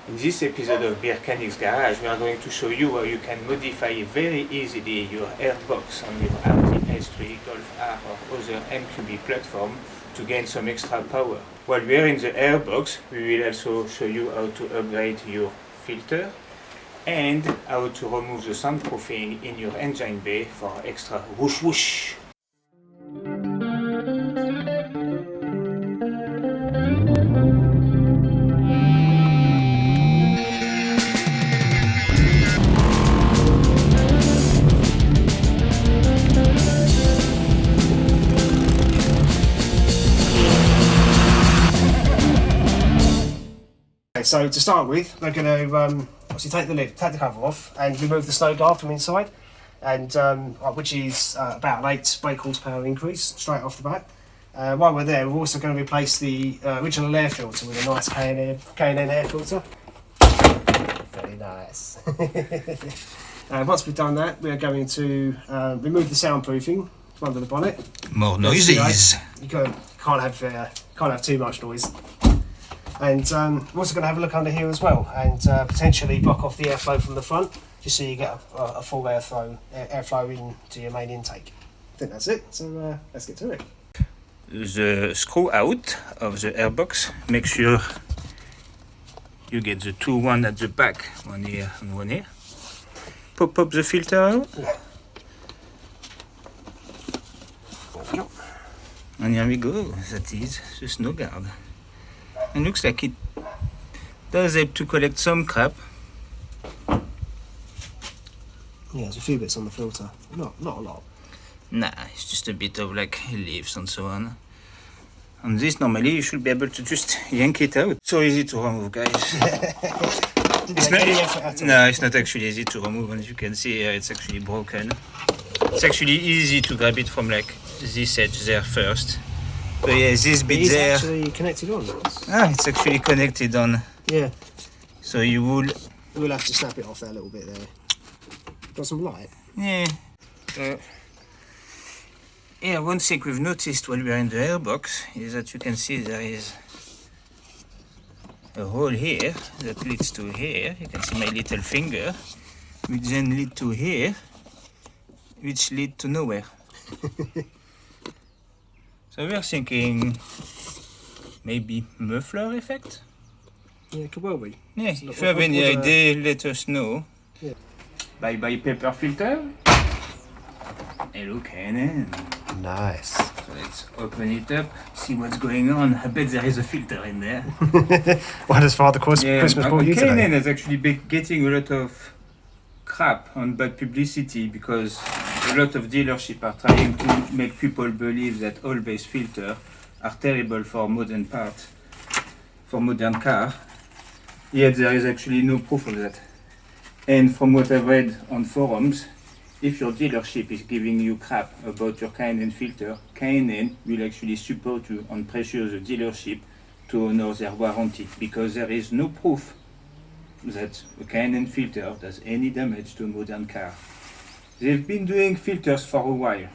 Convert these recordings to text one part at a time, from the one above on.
In this episode of Beardchanics Garage, we are going to show you how you can modify very easily your airbox on your Audi S3, Golf R or other MQB platform to gain some extra power. While we are in the airbox, we will also show you how to upgrade your filter and how to remove the soundproofing in your engine bay for extra whoosh whoosh. So to start with, we're going to obviously take the cover off and remove the snow guard from inside, and which is about an 8 brake horsepower increase straight off the bat. While we're there, we're also going to replace the original air filter with a nice KNN air filter. Very nice. Once we've done that, we're going to remove the soundproofing from under the bonnet. More noises. You can't have too much noise. And we're also going to have a look under here as well, and potentially block off the airflow from the front, just so you get a full airflow into your main intake. I think that's it, so let's get to it. The screw out of the airbox, make sure you get the one at the back, one here and one here. Pop up the filter out. Yeah. And here we go, that is the snow guard. And looks like it does help to collect some crap. Yeah, there's a few bits on the filter, not a lot. Nah, it's just a bit of like leaves and so on. And this normally you should be able to just yank it out. So easy to remove, guys. It's not actually easy to remove, and as you can see here, it's actually broken. It's actually easy to grab it from like this edge there first. So yeah, this bit there. It's actually connected on. It's actually connected on. Yeah. So we'll have to snap it off there a little bit there. Got some light? Yeah. Yeah, one thing we've noticed while we are in the airbox is that you can see there is a hole here that leads to here. You can see my little finger, which then lead to here, which lead to nowhere. So we are thinking maybe muffler effect? Yeah, it could well be. Yeah, if you have any idea, let us know. Yeah. Bye bye paper filter. Hello KNN. Nice. So let's open it up, see what's going on. I bet there is a filter in there. What has Father Christmas brought you today? KNN is actually getting a lot of crap on bad publicity because a lot of dealerships are trying to make people believe that oil-based filters are terrible for modern parts, for modern cars. Yet there is actually no proof of that. And from what I've read on forums, if your dealership is giving you crap about your KNN filter, KNN will actually support you and pressure the dealership to honor their warranty, because there is no proof that a KNN filter does any damage to a modern car. They've been doing filters for a while.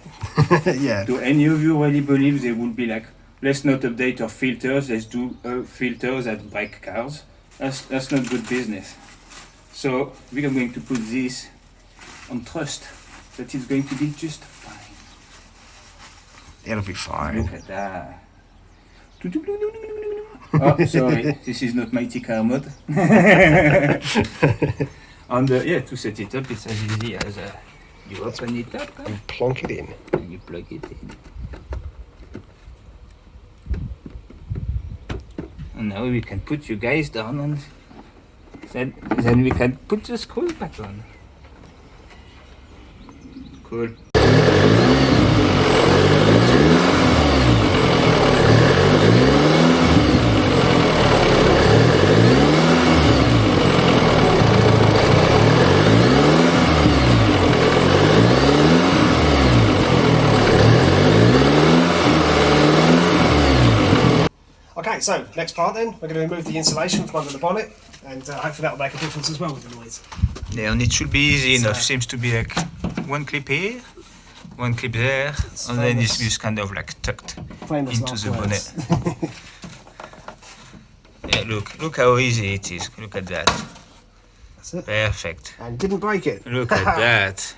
Yeah. Do any of you really believe they will be like, let's not update our filters, let's do filters that break cars? That's not good business. So we are going to put this on trust that it's going to be just fine. It'll be fine. Look at that. Oh, sorry, this is not Mighty Car mode. And yeah, to set it up, it's as easy as you open it up and plonk it in. And you plug it in. And now we can put you guys down, and then we can put the screws back on. Cool. Okay, so next part then, we're going to remove the insulation from under the bonnet, and hopefully that will make a difference as well with the noise. Yeah, and it should be easy enough. Seems to be like one clip here, one clip there, and then it's just kind of like tucked into the bonnet. Yeah, Look how easy it is. Look at that. That's it. Perfect. And didn't break it. Look at that.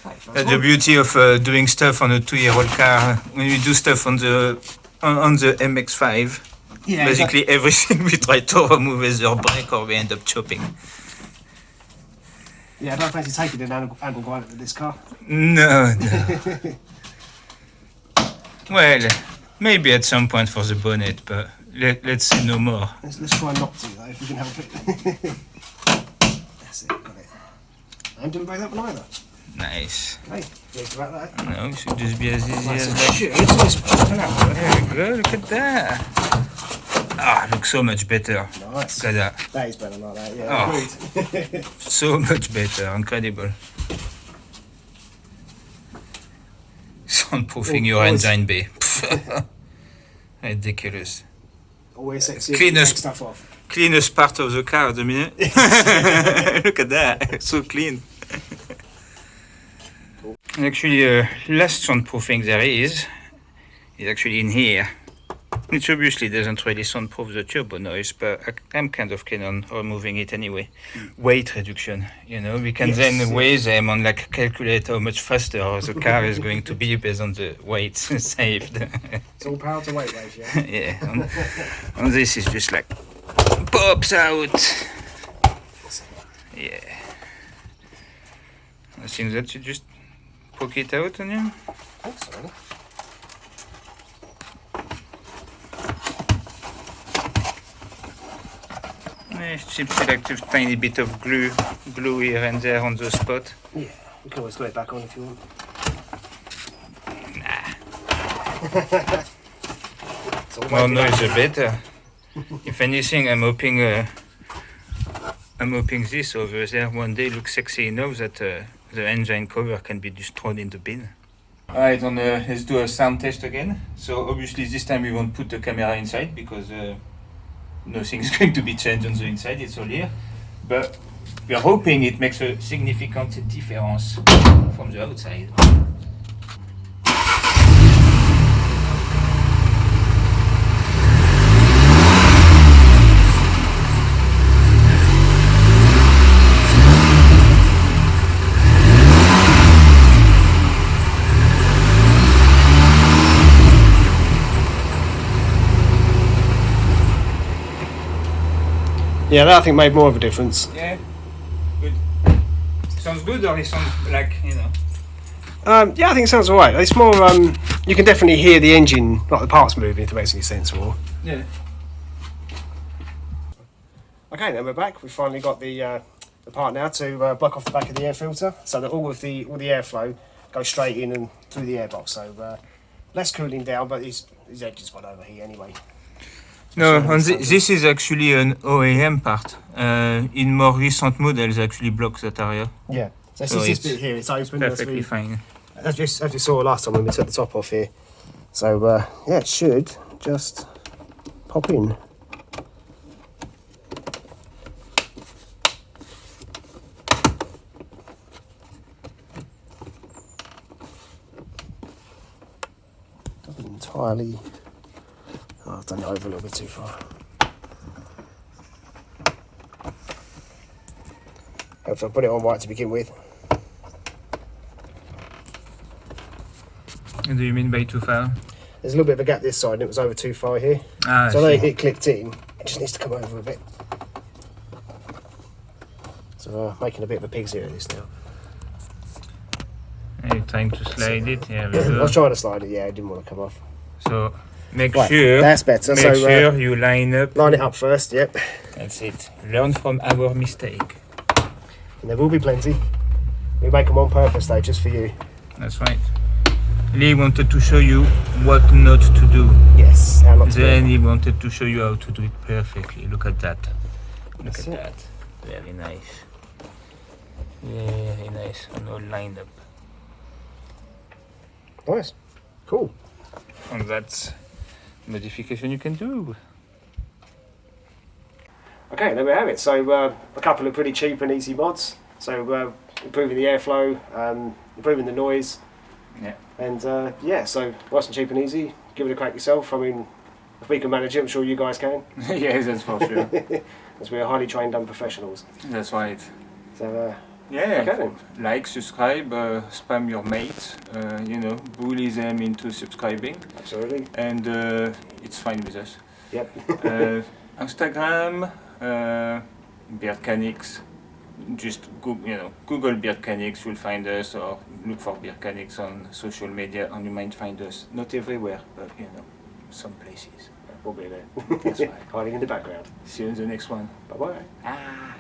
Okay, first That's the one. beauty of doing stuff on a 2-year-old car. When you do stuff on the MX5, Yeah, basically everything we try to remove is or break or we end up chopping. Yeah, I don't fancy taking an angle grinder with this car. No. Well, maybe at some point for the bonnet, but let's say no more. Let's try not to though, if we can help it. That's it, got it. And didn't break that one either. Nice. Okay, pleased about that. No, it should just be as easy Nice as and that. shit. It's nice pushing out. There we go, look at that. Ah, looks so much better. Nice. Look at that. That is better like that, yeah. Oh. Agreed. So much better, incredible. Soundproofing your Always- engine bay. Ridiculous. Always sexy if Clean you as- take stuff off. Cleanest part of the car at the minute. Look at that, so clean. Actually, last soundproofing there is actually in here, which obviously doesn't really soundproof the turbo noise, but I'm kind of keen on removing it anyway. Weight reduction, you know, we can Yes, then yeah. weigh them and like calculate how much faster the car is going to be based on the weight saved. It's all power to weight ratio. Yeah, and this is just like pops out. Yeah. I think that you just poke it out on you. Oh, sorry. Simply like just tiny bit of glue here and there on the spot. Yeah, we can always glue it back on if you want. Nah, It's all more weighted noise out. the better. If anything, I'm hoping this over there one day looks sexy enough that the engine cover can be just thrown in the bin. Alright, let's do a sound test again. So obviously this time we won't put the camera inside because nothing's going to be changed on the inside, it's all here. But we are hoping it makes a significant difference from the outside. Yeah, that I think made more of a difference. Yeah, good. Sounds good, or it sounds like, you know. Yeah, I think it sounds alright. It's more, you can definitely hear the engine, like the parts moving, if it makes any sense more. Yeah. Okay, then we're back. We've finally got the part now to block off the back of the air filter, so that all the airflow goes straight in and through the airbox. So less cooling down, but his edges won't overheat anyway. No, and this is actually an OEM part. In more recent models, actually blocks that area. Yeah. So So this it's bit here, it's open. Perfectly fine. As we saw last time when we took the top off here. So yeah, it should just pop in. Doesn't entirely. Oh, I've done it over a little bit too far. Hopefully I put it on right to begin with. What do you mean by too far? There's a little bit of a gap this side and it was over too far here. Ah, So I know see. it clipped in, it just needs to come over a bit. So making a bit of a pig's ear of this now. Are you trying to slide it? Yeah, we I go. was trying to slide it, yeah, it didn't want to come off. So make Right, sure, that's better. make So sure you line up. line it up first, yep. That's it. Learn from our mistake. And there will be plenty. We make them on purpose though, just for you. That's right. Lee wanted to show you what not to do. Yes, how not to do Then it. he wanted to show you how to do it perfectly. Look at that. Look That's at it. that. Very nice. Very nice. And all lined up. Nice. Cool. And that's modification you can do. Okay, there we have it. So a couple of pretty cheap and easy mods. So improving the airflow, improving the noise. Yeah. And yeah, so nice and cheap and easy. Give it a crack yourself. I mean, If we can manage it, I'm sure you guys can. Yes, that's for sure. As we are highly trained and professionals. That's right. So, Yeah, okay then. like, subscribe, spam your mates, you know, bully them into subscribing, Absolutely. and it's fine with us. Yep. Instagram, Beardchanics. Just Google Beardchanics, you'll find us, or look for Beardchanics on social media, and you might find us. Not everywhere, but you know, some places. We'll be there. That's right. Hiding in the background. See you in the next one. Bye bye. Ah.